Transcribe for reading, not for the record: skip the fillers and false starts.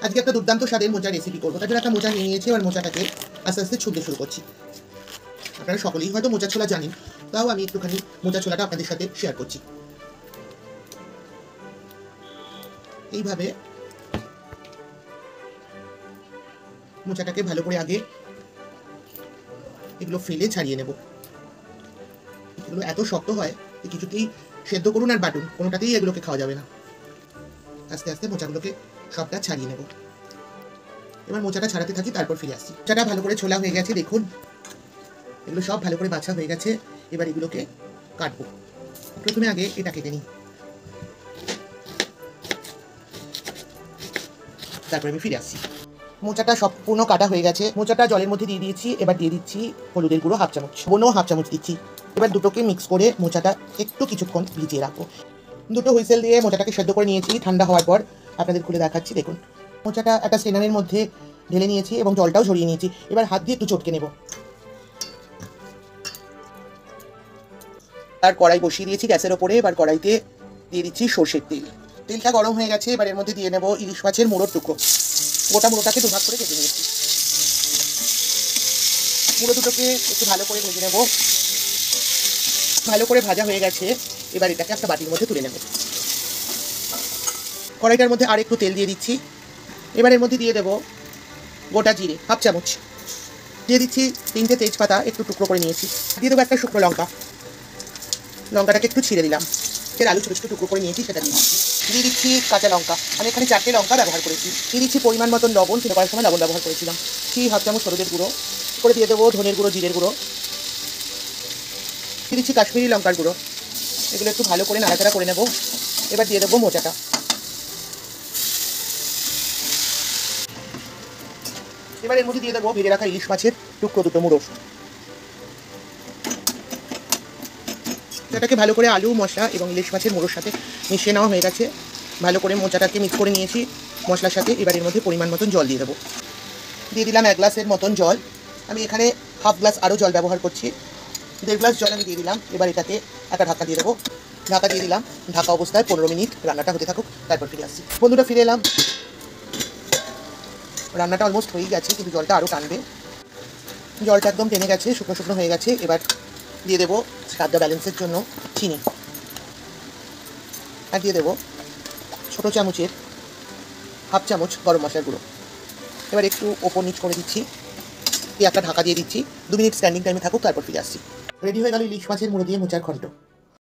আজকে একটা দুর্দান্ত স্বাদের মোচার রেসিপি করবো। তার জন্য একটা মোচা নিয়ে নিয়েছি, এবার মোচাটাকে আস্তে আস্তে ছুলতে শুরু করছি। আপনারা সকলেই হয়তো মোচা ছোলা জানেন, তাও আমি একটুখানি মোচা ছোলাটা আপনাদের সাথে শেয়ার করছি। এইভাবে মোচাটাকে ভালো করে আগে এগুলো ফেলে ছাড়িয়ে নেব। এগুলো এত শক্ত হয় যে কিছুতেই সেদ্ধ করুন আর বাটুন কোনোটাতেই এগুলোকে খাওয়া যাবে না। আস্তে আস্তে মোচাগুলোকে সবটা ছাড়িয়ে নেব। এবার মোচাটা ছাড়াতে থাকি, তারপর ফিরে আসছি। মোচাটা ভালো করে ছোলা হয়ে গেছে, দেখুন এগুলো সব ভালো করে বাছা হয়ে গেছে। এবার এগুলোকে কাটবো। প্রথমে আগে এটা কেটে নিই, তারপর আমি ফিরে আসছি। মোচাটা সম্পূর্ণ কাটা হয়ে গেছে। মোচাটা জলের মধ্যে দিয়ে দিয়েছি। এবার দিয়ে দিচ্ছি হলুদের গুঁড়ো হাফ চামচ, লবণও হাফ চামচ দিচ্ছি। এবার দুটোকে মিক্স করে মোচাটা একটু কিছুক্ষণ ভিজিয়ে রাখবো। দুটো হুইসেল দিয়ে মোচাটাকে সেদ্ধ করে নিয়েছি। ঠান্ডা হওয়ার পর আপনাদের খুলে দেখাচ্ছি। দেখুন মোচাটা একটা স্ট্রেনারের মধ্যে ঢেলে নিয়েছি এবং জলটাও ঝরিয়ে নিয়েছি। এবার হাত দিয়ে একটু চটকে নেব। আর কড়াই বসিয়ে দিয়েছি গ্যাসের ওপরে। এবার কড়াইতে দিয়ে দিচ্ছি সর্ষের তেল। তেলটা গরম হয়ে গেছে। এবার এর মধ্যে দিয়ে নেব ইলিশ মাছের মুড়োর টুকরো। গোটা মুড়োটাকে দুভাগ করে কেটে নিয়েছি। মুড়ো দুটোকে একটু ভালো করে ভেজে নেব। ভালো করে ভাজা হয়ে গেছে। এবার এটাকে একটা বাটির মধ্যে তুলে নেব। কড়াইটার মধ্যে আর একটু তেল দিয়ে দিচ্ছি। এবার এর মধ্যে দিয়ে দেব গোটা জিরে হাফ চামচ, দিয়ে দিচ্ছি 3টে তেজপাতা একটু টুকরো করে নিয়েছি, দিয়ে দেবো একটা শুকনো লঙ্কা। লঙ্কাটাকে একটু ছিঁড়ে দিলাম। এর আলু ছোটো ছোটো টুকরো করে নিয়েছি, সেটা দিয়ে দিচ্ছি কাঁচা লঙ্কা। আমি এখানে 4টে লঙ্কা ব্যবহার করেছি। দিয়ে দিচ্ছি পরিমাণ মতন লবণ, সেটা করার সময় লবণ ব্যবহার করেছিলাম। হাফ চামচ হলুদের গুঁড়ো করে দিয়ে দেবো, ধনের গুঁড়ো, জিরের গুঁড়ো, দিয়ে দিচ্ছি কাশ্মীরি লঙ্কার গুঁড়ো। এগুলো একটু ভালো করে নাড়াচাড়া করে নেব। এবার দিয়ে দেবো মোচাটা। এবার এর মধ্যে দিয়ে দেবো ভেজে রাখা ইলিশ মাছের টুকরো দুটো মুড়ো। মোচাটাকে ভালো করে আলু, মশলা এবং ইলিশ মাছের মুড়োর সাথে মিশিয়ে নেওয়া হয়ে গেছে। ভালো করে মোচাটাকে মিক্স করে নিয়েছি মশলার সাথে। এবার এর মধ্যে পরিমাণ মতন জল দিয়ে দেবো। দিয়ে দিলাম 1 গ্লাসের মতন জল। আমি এখানে হাফ গ্লাস আরও জল ব্যবহার করছি। 1.5 গ্লাস জল আমি দিয়ে দিলাম। এবার এটাকে একটা ঢাকা দিয়ে দেবো। ঢাকা দিয়ে দিলাম। ঢাকা অবস্থায় 15 মিনিট রান্নাটা হতে থাকুক, তারপর ফিরে আসছি। বন্ধুরা ফিরে এলাম। রান্নাটা অলমোস্ট হয়ে গেছে, কিন্তু জলটা আরও টানবে। জলটা একদম টেনে গেছে, শুকনো শুকনো হয়ে গেছে। এবার দিয়ে দেবো স্বাদ ব্যালেন্সের জন্য চিনি, আর দিয়ে দেবো ছোটো চামচের হাফ চামচ গরম মশলার গুঁড়ো। এবার একটু ওপর নিচ করে দিচ্ছি, দিয়ে একটা ঢাকা দিয়ে দিচ্ছি। 2 মিনিট স্ট্যান্ডিং টাইমে থাকুক, তারপর ফিরে আসছি। রেডি হয়ে গেল ইলিশ মাছের মুড়ো দিয়ে মোচার ঘন্ট।